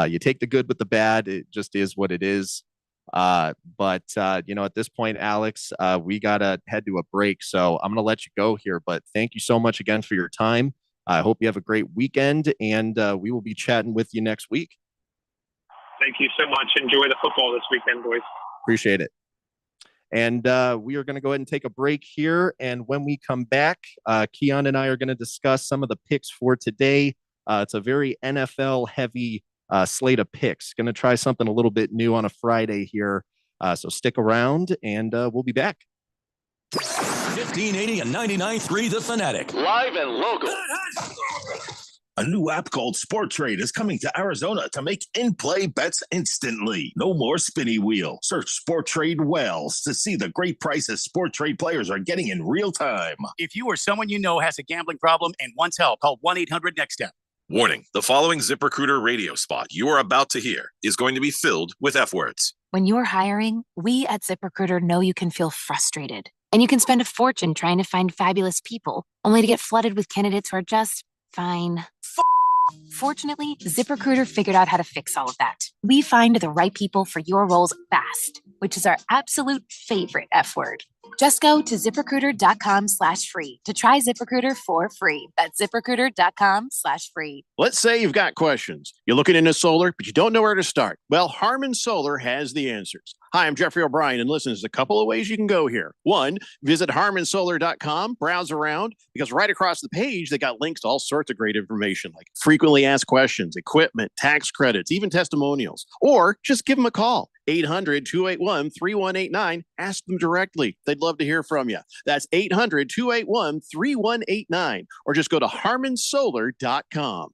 you take the good with the bad. It just is what it is. But at this point, Alex, we got to head to a break. So I'm going to let you go here. But thank you so much again for your time. I hope you have a great weekend, and we will be chatting with you next week. Thank you so much. Enjoy the football this weekend, boys. Appreciate it. And we are going to go ahead and take a break here. And when we come back, Keon and I are going to discuss some of the picks for today. It's a very NFL-heavy slate of picks. Going to try something a little bit new on a Friday here. So stick around, and we'll be back. 1580 and 99.3 The Fanatic. Live and local. A new app called Sport Trade is coming to Arizona to make in-play bets instantly. No more spinny wheel. Search Sport Trade Wells to see the great prices Sport Trade players are getting in real time. If you or someone you know has a gambling problem and wants help, call 1-800-NEXT-STEP. Warning, the following ZipRecruiter radio spot you are about to hear is going to be filled with F words. When you're hiring, we at ZipRecruiter know you can feel frustrated. And you can spend a fortune trying to find fabulous people, only to get flooded with candidates who are just fine. Fortunately, ZipRecruiter figured out how to fix all of that. We find the right people for your roles fast, which is our absolute favorite F word. Just go to ZipRecruiter.com/free to try ZipRecruiter for free. That's ZipRecruiter.com/free. Let's say you've got questions. You're looking into solar, but you don't know where to start. Well, Harmon Solar has the answers. Hi, I'm Jeffrey O'Brien, and listen, there's a couple of ways you can go here. One, visit HarmonSolar.com, browse around, because right across the page, they got links to all sorts of great information, like frequently asked questions, equipment, tax credits, even testimonials. Or just give them a call, 800-281-3189. Ask them directly. They'd love to hear from you. That's 800-281-3189. Or just go to HarmonSolar.com.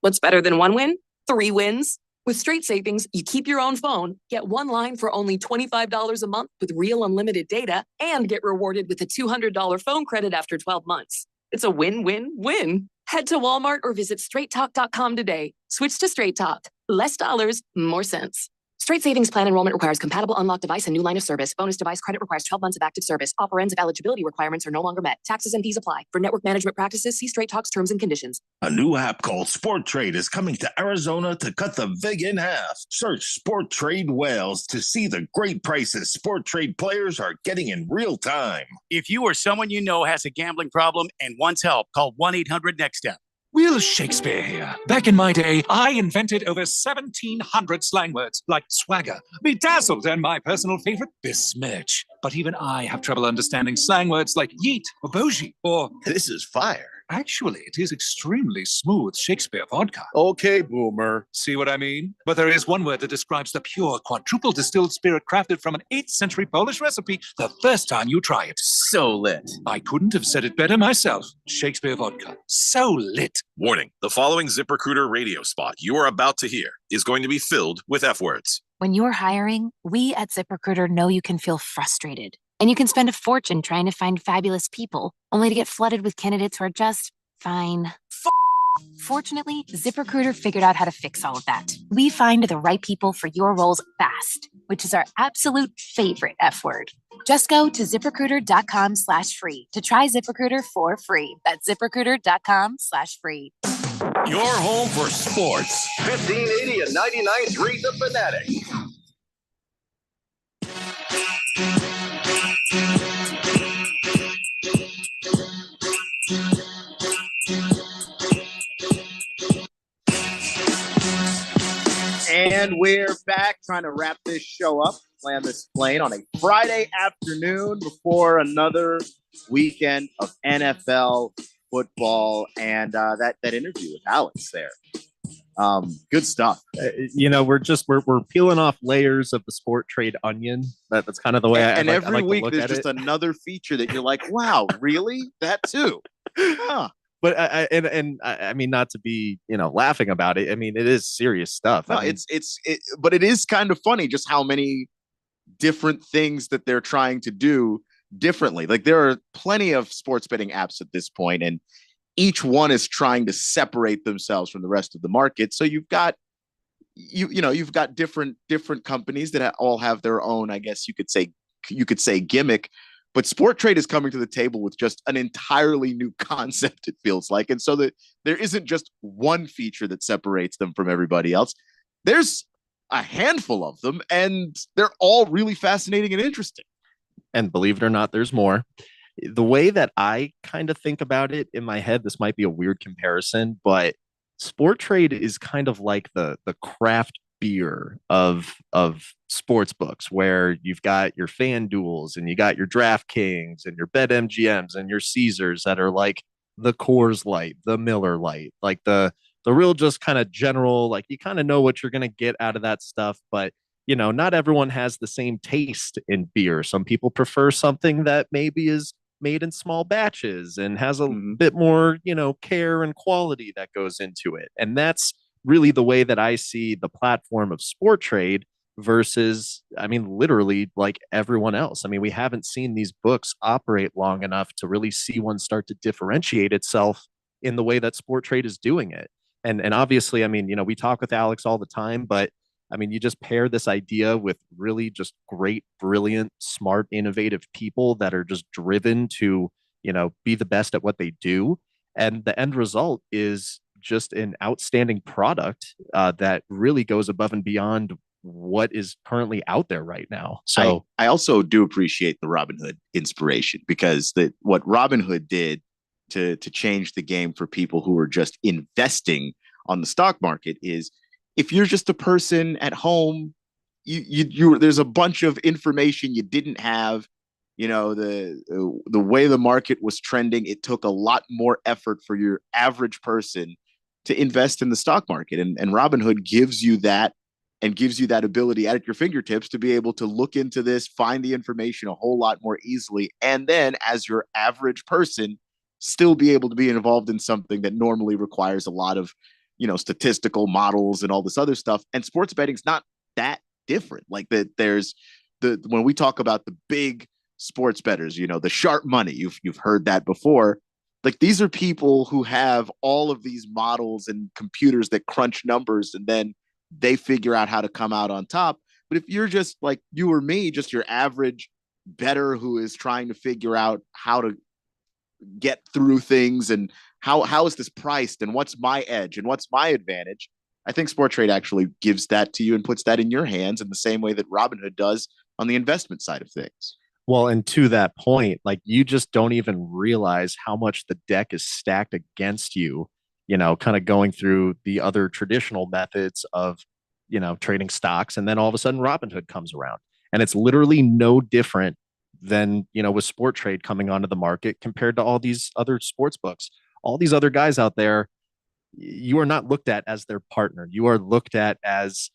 What's better than 1 win? 3 wins. With Straight Savings, you keep your own phone, get 1 line for only $25 a month with real unlimited data, and get rewarded with a $200 phone credit after 12 months. It's a win-win-win. Head to Walmart or visit straighttalk.com today. Switch to Straight Talk. Less dollars, more sense. Straight Savings Plan enrollment requires compatible unlocked device and new line of service. Bonus device credit requires 12 months of active service. Offer ends if eligibility requirements are no longer met. Taxes and fees apply. For network management practices, see Straight Talk's terms and conditions. A new app called Sport Trade is coming to Arizona to cut the vig in half. Search Sport Trade Wales to see the great prices Sport Trade players are getting in real time. If you or someone you know has a gambling problem and wants help, call 1-800-NEXT-STEP. Will Shakespeare here. Back in my day, I invented over 1,700 slang words like swagger, bedazzled, and my personal favorite, besmirch. But even I have trouble understanding slang words like yeet or bougie or this is fire. Actually, it is extremely smooth Shakespeare vodka. Okay, boomer. See what I mean? But there is one word that describes the pure quadruple distilled spirit crafted from an 8th century Polish recipe the first time you try it. So lit. I couldn't have said it better myself. Shakespeare vodka. So lit. Warning, the following ZipRecruiter radio spot you are about to hear is going to be filled with F words. When you're hiring, we at ZipRecruiter know you can feel frustrated. And you can spend a fortune trying to find fabulous people, only to get flooded with candidates who are just fine. Fortunately, ZipRecruiter figured out how to fix all of that. We find the right people for your roles fast, which is our absolute favorite F word. Just go to ZipRecruiter.com/free to try ZipRecruiter for free. That's ZipRecruiter.com/free. Your home for sports. 1580 and 99.3 The Fanatic. And we're back trying to wrap this show up, land this plane on a Friday afternoon before another weekend of NFL football and that interview with Alex there. Good stuff. We're peeling off layers of the Sport Trade onion. That's kind of the way And I every like week to look there's at just it. another feature that you're like, wow, really? That too? Huh. But I mean, not to be laughing about it. I mean, it is serious stuff. No, I mean, but it is kind of funny just how many different things that they're trying to do differently. Like there are plenty of sports betting apps at this point, and each one is trying to separate themselves from the rest of the market. So you've got you've got different companies that all have their own, I guess you could say gimmick. But Sport Trade is coming to the table with just an entirely new concept, it feels like. And so that there isn't just one feature that separates them from everybody else. There's a handful of them, and they're all really fascinating and interesting. and believe it or not, there's more. The way that I kind of think about it in my head, this might be a weird comparison, but Sport Trade is kind of like the craft beer of sports books, where you've got your FanDuels and you got your DraftKings and your BetMGMs and your Caesars that are like the Coors Light, the Miller Lite, like the real just kind of general, like you kind of know what you're going to get out of that stuff. But, you know, not everyone has the same taste in beer. Some people prefer something that maybe is made in small batches and has a bit more, you know, care and quality that goes into it. And that's really the way that I see the platform of Sport Trade versus, I mean, literally like everyone else. I mean, we haven't seen these books operate long enough to really see one start to differentiate itself in the way that Sport Trade is doing it. And obviously, I mean, you know, we talk with Alex all the time, but I mean, you just pair this idea with really just great, brilliant, smart, innovative people that are just driven to, you know, be the best at what they do. And the end result is just an outstanding product that really goes above and beyond what is currently out there right now. So I also do appreciate the Robinhood inspiration, because what Robinhood did to change the game for people who are just investing on the stock market is, if you're just a person at home, you there's a bunch of information you didn't have. You know, the way the market was trending, it took a lot more effort for your average person to invest in the stock market. And Robinhood gives you that, and gives you that ability at your fingertips to be able to look into this, find the information a whole lot more easily. And then as your average person, still be able to be involved in something that normally requires a lot of, you know, statistical models and all this other stuff. And sports betting's not that different. Like there's when we talk about the big sports bettors, you know, the sharp money, you've heard that before. Like, these are people who have all of these models and computers that crunch numbers, and then they figure out how to come out on top. But if you're just like you or me, just your average bettor who is trying to figure out how to get through things and how is this priced and what's my edge and what's my advantage, I think Sport Trade actually gives that to you and puts that in your hands in the same way that Robinhood does on the investment side of things. Well, and to that point, like you just don't even realize how much the deck is stacked against you, kind of going through the other traditional methods of, trading stocks. And then all of a sudden Robinhood comes around and it's literally no different than, with Sport Trade coming onto the market compared to all these other sports books. All these other guys out there, you are not looked at as their partner. You are looked at as,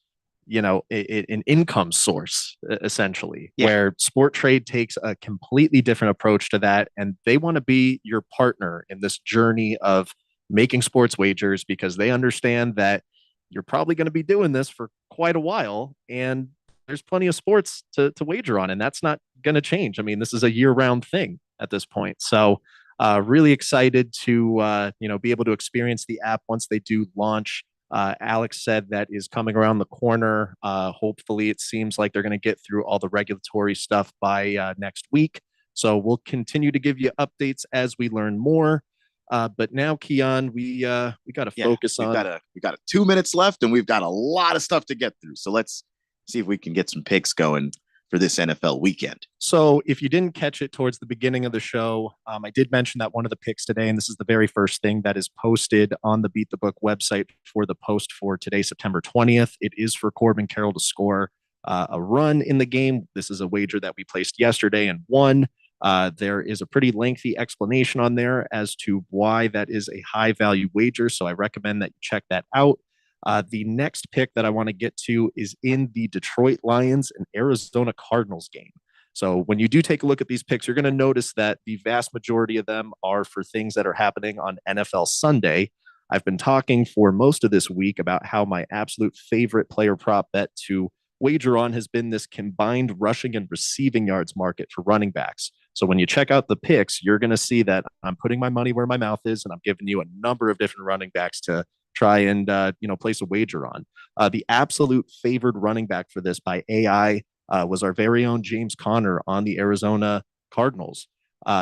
an income source, essentially, where Sport Trade takes a completely different approach to that. And they want to be your partner in this journey of making sports wagers because they understand that you're probably going to be doing this for quite a while. And there's plenty of sports to wager on. And that's not going to change. I mean, this is a year-round thing at this point. So really excited to, be able to experience the app once they do launch. Alex said that is coming around the corner. Hopefully it seems like they're going to get through all the regulatory stuff by next week. So we'll continue to give you updates as we learn more. But now, Keon, we got to focus on. We got 2 minutes left, and we've got a lot of stuff to get through. So let's see if we can get some picks going for this NFL weekend. So if you didn't catch it towards the beginning of the show, I did mention that one of the picks today, and this is the very first thing that is posted on the Beat the Book website for the post for today, September 20th. It is for Corbin Carroll to score a run in the game. This is a wager that we placed yesterday and won. There is a pretty lengthy explanation on there as to why that is a high value wager. So I recommend that you check that out. The next pick that I want to get to is in the Detroit Lions and Arizona Cardinals game. So when you do take a look at these picks, you're going to notice that the vast majority of them are for things that are happening on NFL Sunday. I've been talking for most of this week about how my absolute favorite player prop bet to wager on has been this combined rushing and receiving yards market for running backs. So when you check out the picks, you're going to see that I'm putting my money where my mouth is, and I'm giving you a number of different running backs to try and place a wager on. The absolute favored running back for this by AI was our very own James Conner on the Arizona Cardinals.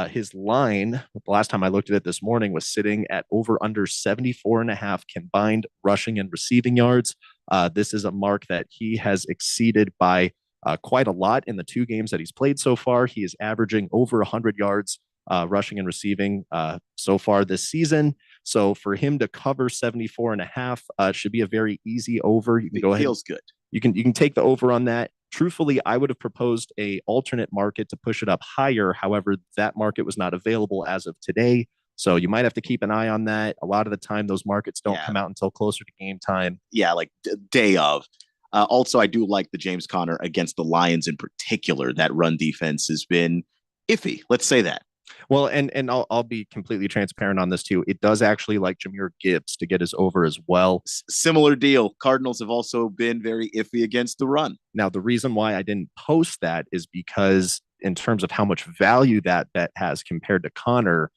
His line, the last time I looked at it this morning, was sitting at over under 74.5 combined rushing and receiving yards. This is a mark that he has exceeded by quite a lot in the 2 games that he's played so far. He is averaging over 100 yards rushing and receiving so far this season. So for him to cover 74.5 should be a very easy over. You can go ahead. Feels good. You can take the over on that. Truthfully, I would have proposed a alternate market to push it up higher. However, that market was not available as of today. So you might have to keep an eye on that. A lot of the time, those markets don't come out until closer to game time. Yeah, like day of. Also, I do like the James Conner against the Lions in particular. That run defense has been iffy. Let's say that. Well, and I'll be completely transparent on this too. It does actually like Jahmyr Gibbs to get us over as well. Similar deal. Cardinals have also been very iffy against the run. Now, the reason why I didn't post that is because in terms of how much value that bet has compared to Conner,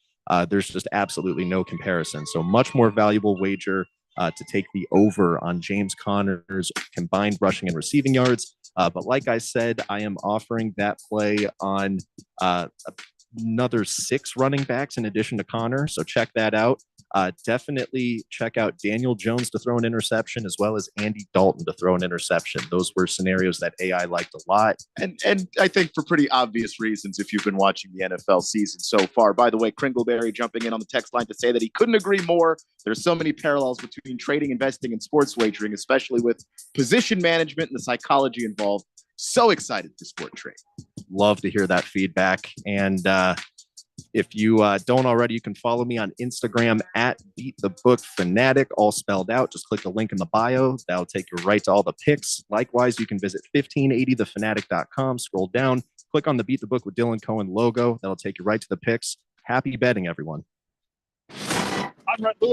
there's just absolutely no comparison. So much more valuable wager to take the over on James Conner's combined rushing and receiving yards. But like I said, I am offering that play on another 6 running backs in addition to Conner. So check that out. Definitely check out Daniel Jones to throw an interception as well as Andy Dalton to throw an interception. Those were scenarios that AI liked a lot. And I think for pretty obvious reasons if you've been watching the NFL season so far. By the way, Kringleberry jumping in on the text line to say that he couldn't agree more. There's so many parallels between trading, investing, and sports wagering, especially with position management and the psychology involved. So excited for Sport Trade. Love to hear that feedback. And if you don't already, you can follow me on Instagram at Beat the Book Fanatic, all spelled out. Just click the link in the bio. That'll take you right to all the picks. Likewise, you can visit 1580thefanatic.com, scroll down, click on the Beat the Book with Dylan Cohen logo. That'll take you right to the picks. Happy betting, everyone. I'm Brett Lewis.